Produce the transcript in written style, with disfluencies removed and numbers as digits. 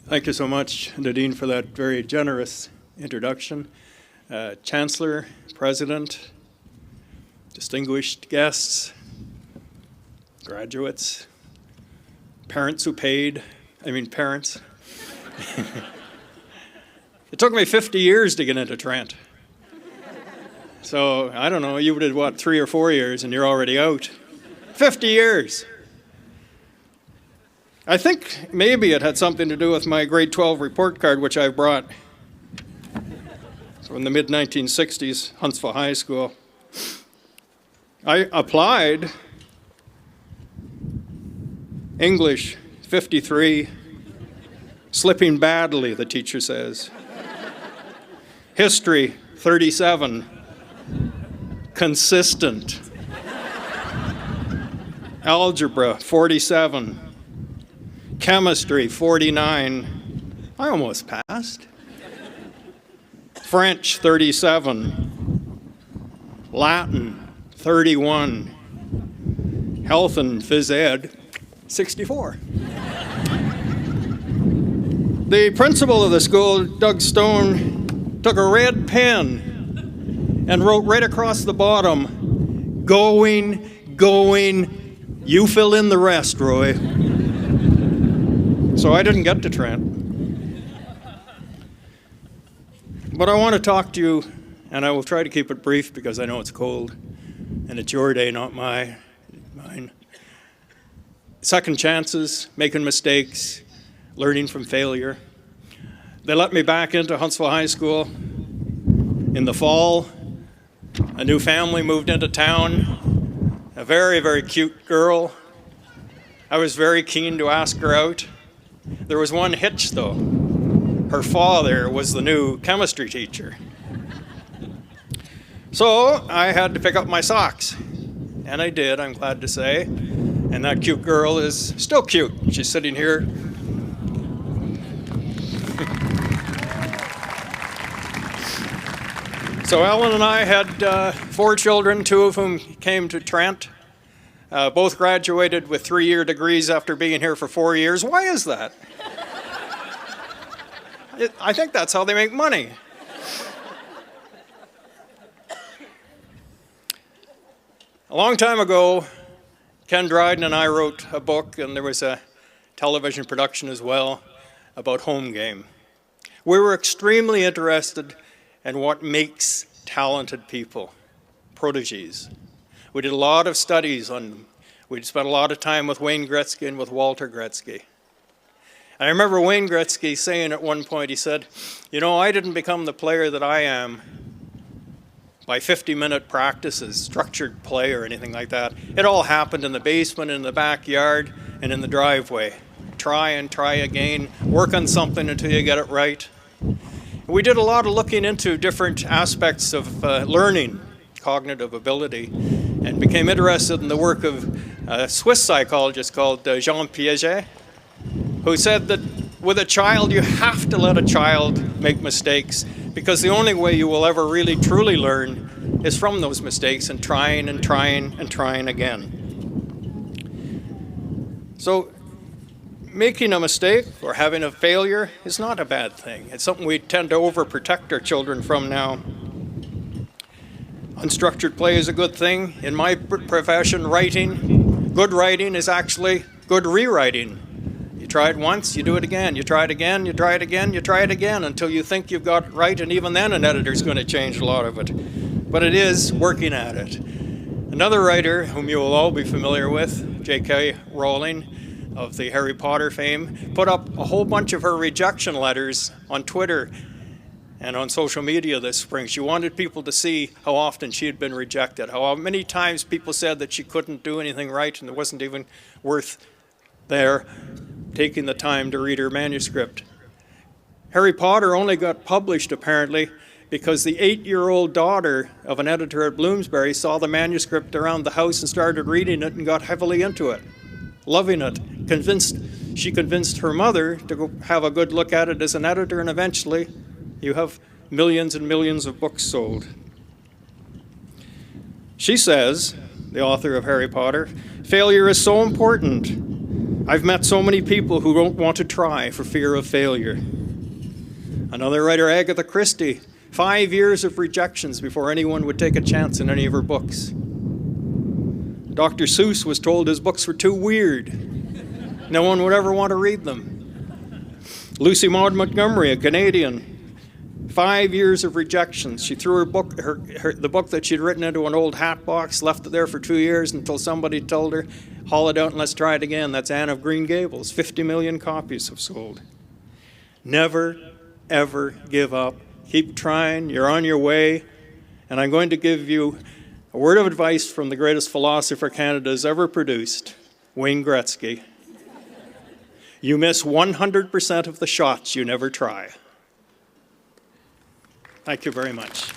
Thank you so much, Nadine, for that very generous introduction. Chancellor, President, distinguished guests, graduates, parents. It took me 50 years to get into Trent. So, I don't know, you did what, 3 or 4 years and you're already out. 50 years. I think maybe it had something to do with my grade 12 report card, which I brought. So in the mid-1960s, Huntsville High School. I applied English 53, slipping badly, the teacher says. History 37, consistent. Algebra 47. Chemistry, 49. I almost passed. French, 37. Latin, 31. Health and phys ed, 64. The principal of the school, Doug Stone, took a red pen and wrote right across the bottom, going, you fill in the rest, Roy. So I didn't get to Trent. But I want to talk to you, and I will try to keep it brief because I know it's cold, and it's your day, not mine. Second chances, making mistakes, learning from failure. They let me back into Huntsville High School in the fall. A new family moved into town, a very, very cute girl. I was very keen to ask her out. There was one hitch, though. Her father was the new chemistry teacher. So I had to pick up my socks. And I did, I'm glad to say. And that cute girl is still cute. She's sitting here. So Ellen and I had 4 children, 2 of whom came to Trent. Both graduated with 3-year degrees after being here for 4 years. Why is that? I think that's how they make money. A long time ago, Ken Dryden and I wrote a book, and there was a television production as well, about home game. We were extremely interested in what makes talented people, prodigies. We did a lot of studies on them. We'd spent a lot of time with Wayne Gretzky and with Walter Gretzky. And I remember Wayne Gretzky saying at one point, he said, you know, I didn't become the player that I am by 50-minute practices, structured play or anything like that. It all happened in the basement, in the backyard, and in the driveway. Try and try again, work on something until you get it right. We did a lot of looking into different aspects of learning, cognitive ability, and became interested in the work of a Swiss psychologist called Jean Piaget, who said that with a child, you have to let a child make mistakes, because the only way you will ever really truly learn is from those mistakes and trying and trying and trying again. So making a mistake or having a failure is not a bad thing. It's something we tend to overprotect our children from now. Unstructured play is a good thing. In my profession, writing, good writing is actually good rewriting. You try it once, you do it again. You try it again, you try it again, you try it again until you think you've got it right, and even then an editor's going to change a lot of it. But it is working at it. Another writer whom you will all be familiar with, J.K. Rowling of the Harry Potter fame, put up a whole bunch of her rejection letters on Twitter and on social media this spring. She wanted people to see how often she had been rejected, how many times people said that she couldn't do anything right and it wasn't even worth there taking the time to read her manuscript. Harry Potter only got published, apparently, because the 8-year-old daughter of an editor at Bloomsbury saw the manuscript around the house and started reading it and got heavily into it, loving it. She convinced her mother to go have a good look at it as an editor, and eventually you have millions and millions of books sold. She says, the author of Harry Potter, failure is so important I've met so many people who don't want to try for fear of failure. Another writer, Agatha Christie, 5 years of rejections before anyone would take a chance in any of her books. Dr. Seuss was told his books were too weird. No one would ever want to read them. Lucy Maud Montgomery, a Canadian, 5 years of rejections. She threw her book, the book that she'd written, into an old hat box, left it there for 2 years until somebody told her, haul it out and let's try it again. That's Anne of Green Gables. 50 million copies have sold. Never, ever give up. Keep trying. You're on your way. And I'm going to give you a word of advice from the greatest philosopher Canada has ever produced, Wayne Gretzky. You miss 100% of the shots you never try. Thank you very much.